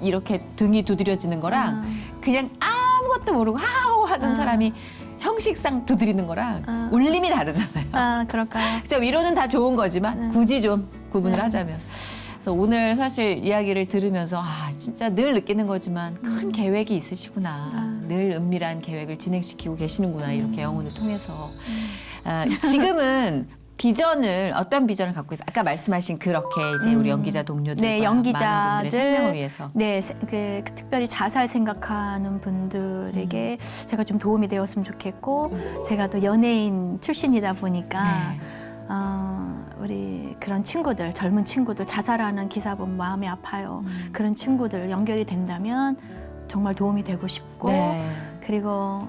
이렇게 등이 두드려지는 거랑 그냥 아무것도 모르고 하하호호 하는 사람이 형식상 두드리는 거랑 울림이 다르잖아요. 아, 그럴까요? 그죠. 위로는 다 좋은 거지만 굳이 좀 구분을 하자면. 그래서 오늘 사실 이야기를 들으면서 아 진짜 늘 느끼는 거지만 큰 계획이 있으시구나. 늘 은밀한 계획을 진행시키고 계시는구나. 이렇게 영혼을 통해서. 아, 지금은 비전을 어떤 비전을 갖고 있어요? 아까 말씀하신 그렇게 이제 우리 연기자 동료들과 네, 많은 분들의 연기자들 생명을 위해서. 네, 그 특별히 자살 생각하는 분들에게 제가 좀 도움이 되었으면 좋겠고 제가 또 연예인 출신이다 보니까 네. 우리 그런 친구들, 젊은 친구들 자살하는 기사 보면 마음이 아파요. 그런 친구들 연결이 된다면 정말 도움이 되고 싶고 네. 그리고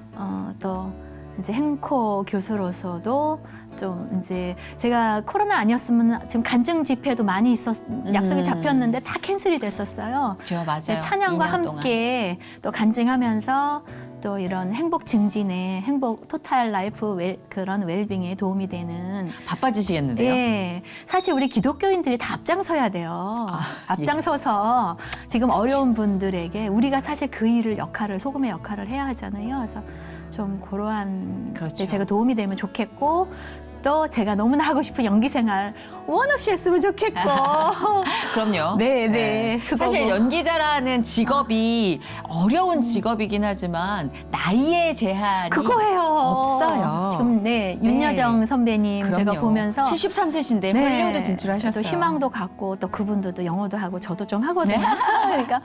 또 이제 행코 교수로서도 좀 이제 제가 코로나 아니었으면 지금 간증 집회도 많이 약속이 잡혔는데 다 캔슬이 됐었어요. 그렇죠. 맞아요. 이제 찬양과 2년 동안. 함께 또 간증하면서 또 이런 행복 증진에 행복 토탈 라이프 그런 웰빙에 도움이 되는 바빠지시겠는데요? 예. 사실 우리 기독교인들이 다 앞장서야 돼요. 앞장서서 지금 어려운 분들에게 우리가 사실 그 역할을 소금의 역할을 해야 하잖아요. 그래서 좀 그러한 그렇죠. 데 제가 도움이 되면 좋겠고 또 제가 너무나 하고 싶은 연기 생활 원 없이 했으면 좋겠고 그럼요. 네. 사실 그거고. 연기자라는 직업이 어려운 직업이긴 하지만 나이의 제한이 그거예요. 없어요. 지금 네 윤여정 선배님 제가 그럼요. 보면서 73세신데 네. 헐리우드 진출하셨어요. 또 희망도 갖고 또 그분들도 영어도 하고 저도 좀 하거든요. 그러니까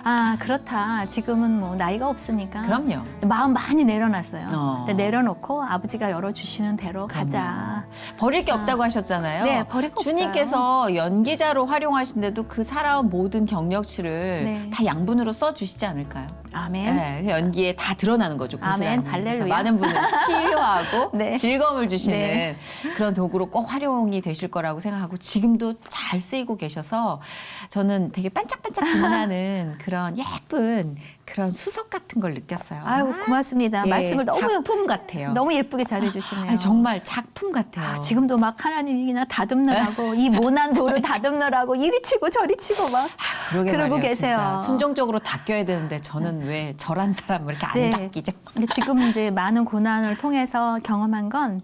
아 그렇다. 지금은 뭐 나이가 없으니까 그럼요. 마음 많이 내려놨어요. 어. 근데 내려놓고 아버지가 열어주시는 대로 가자. 감사합니다. 버릴 게 없다고 하셨잖아요. 네, 버릴 거 없어요. 주님께서 연기자로 활용하신데도 그 살아온 모든 경력치를 네. 다 양분으로 써주시지 않을까요? 아멘. 네, 연기에 다 드러나는 거죠. 아멘, 고스란히. 그래서 할렐루야. 많은 분들 치료하고 네. 즐거움을 주시는 네. 그런 도구로 꼭 활용이 되실 거라고 생각하고 지금도 잘 쓰이고 계셔서 저는 되게 반짝반짝 빛나는 그런 예쁜 그런 수석 같은 걸 느꼈어요. 아유, 고맙습니다. 예, 말씀을 작품 같아요. 너무 예쁘게 잘해주시네요. 아니, 정말 작품 같아요. 아, 지금도 막 하나님이 그냥 다듬느라고 이 모난 돌을 다듬느라고 이리 치고 저리 치고 막 그러게 그러고 말이에요, 계세요. 진짜. 순종적으로 닦여야 되는데 저는 왜 저란 사람을 이렇게 안 네. 닦이죠? 근데 지금 이제 많은 고난을 통해서 경험한 건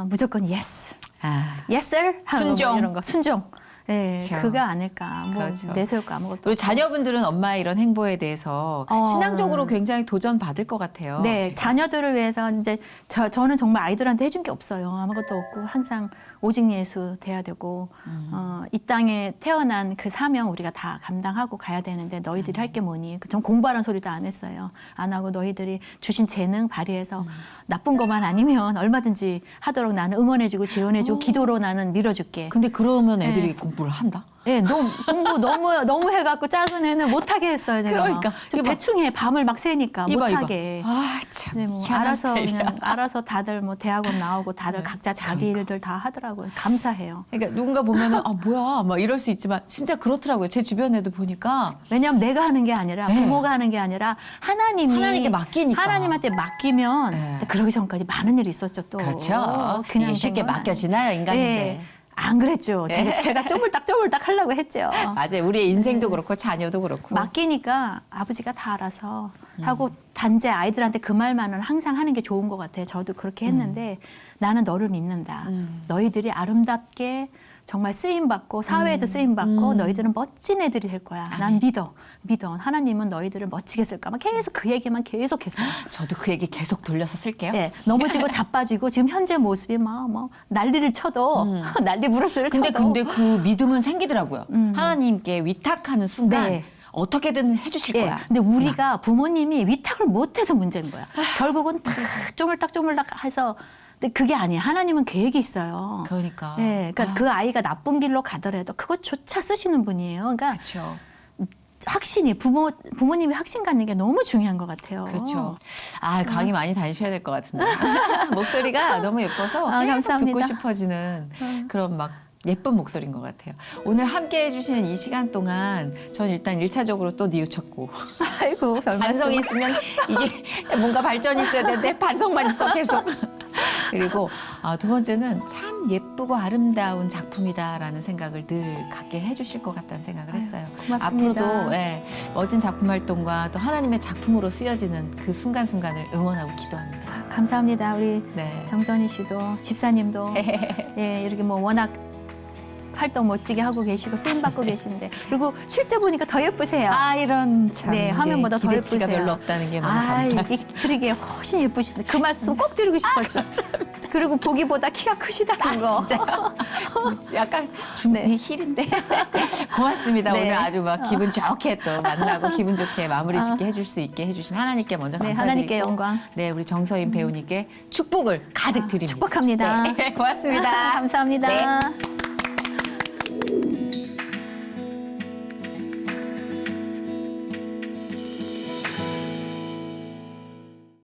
무조건 yes, 아, yes sir 하는 순종. 거 이런 거 순종. 네, 그렇죠. 그거 아닐까. 뭐 그렇죠. 내세울 거 아무것도 우리 없고. 자녀분들은 엄마의 이런 행보에 대해서 신앙적으로 굉장히 도전 받을 것 같아요. 네, 자녀들을 위해서 이제 저는 정말 아이들한테 해준 게 없어요. 아무것도 없고 항상 오직 예수 돼야 되고 이 땅에 태어난 그 사명 우리가 다 감당하고 가야 되는데 너희들이 할 게 뭐니? 전 공부하라는 소리도 안 했어요. 안 하고 너희들이 주신 재능 발휘해서 나쁜 것만 아니면 얼마든지 하도록 나는 응원해주고 지원해주고 기도로 나는 밀어줄게. 근데 그러면 애들이 네. 공부를 한다? 예, 공부 너무 해갖고 작은 애는 못하게 했어요, 제가. 그러니까. 좀 이거 봐. 대충 해, 밤을 막 새니까 이봐, 못하게. 이봐. 아, 참. 네, 뭐 희한한 알아서 스타일이야. 그냥 알아서 다들 뭐 대학원 나오고 다들 각자 자기 일들 다 하더라고요. 감사해요. 그러니까 누군가 보면은 아 뭐야 막 이럴 수 있지만 진짜 그렇더라고요. 제 주변에도 보니까 왜냐하면 내가 하는 게 아니라 네. 부모가 하는 게 아니라 하나님이 하나님께 맡기니까. 하나님한테 맡기면 네. 그러기 전까지 많은 일이 있었죠 또. 그렇죠. 그냥 이게 쉽게 된 건 맡겨지나요 인간인데. 예. 안 그랬죠. 제가 쪼물딱 하려고 했죠. 맞아요. 우리의 인생도 그렇고 자녀도 그렇고. 맡기니까 아버지가 다 알아서 하고 단지 아이들한테 그 말만은 항상 하는 게 좋은 것 같아요. 저도 그렇게 했는데 나는 너를 믿는다. 너희들이 아름답게 정말 쓰임받고 사회에도 쓰임받고 너희들은 멋진 애들이 될 거야. 난 믿어. 하나님은 너희들을 멋지게 쓸까. 막 계속 그 얘기만 계속했어요. 저도 그 얘기 계속 돌려서 쓸게요. 네, 넘어지고 자빠지고 지금 현재 모습이 막 뭐 난리를 쳐도 난리 부르스를 근데 쳐도 그 믿음은 생기더라고요. 하나님께 위탁하는 순간 네. 어떻게든 해주실 예, 거야. 근데 우리가 부모님이 위탁을 못해서 문제인 거야. 결국은 다 쪼물딱 해서 근데 그게 아니에요. 하나님은 계획이 있어요. 그러니까. 예, 그러니까 그 아이가 나쁜 길로 가더라도 그것조차 쓰시는 분이에요. 그러니까 그렇죠. 확신이 부모님이 확신 갖는 게 너무 중요한 것 같아요. 그렇죠. 아, 강의 많이 다니셔야 될 것 같은데. 목소리가 너무 예뻐서 아, 계속 감사합니다. 듣고 싶어지는 그런 막 예쁜 목소리인 것 같아요. 오늘 함께 해주시는 이 시간 동안 전 일단 1차적으로 또 뉘우쳤고 아이고, 별 반성이 말씀. 있으면 이게 뭔가 발전이 있어야 되는데 반성만 있어 계속. 그리고 두 번째는 참 예쁘고 아름다운 작품이다라는 생각을 늘 갖게 해주실 것 같다는 생각을 했어요. 고맙습니다. 앞으로도 멋진 작품 활동과 또 하나님의 작품으로 쓰여지는 그 순간순간을 응원하고 기도합니다. 감사합니다. 우리 네. 정선희 씨도 집사님도 예, 이렇게 뭐 워낙 활동 멋지게 하고 계시고 쓰임 받고 계신데 그리고 실제 보니까 더 예쁘세요. 이런 참. 네, 화면보다 더 기대치가 예쁘세요. 별로 없다는 게 너무 감사합니다. 그러게 훨씬 예쁘신데 그 말씀 꼭 드리고 싶었어. 그리고 보기보다 키가 크시다는 거. 진짜요? 약간 네. 힐인데. 고맙습니다. 네. 오늘 아주 막 기분 좋게 또 만나고 기분 좋게 마무리 짓게 해줄 수 있게 해주신 하나님께 먼저 네, 감사드리고 하나님께 영광. 네, 우리 정서인 배우님께 축복을 가득 드립니다. 축복합니다. 네, 고맙습니다. 감사합니다. 네.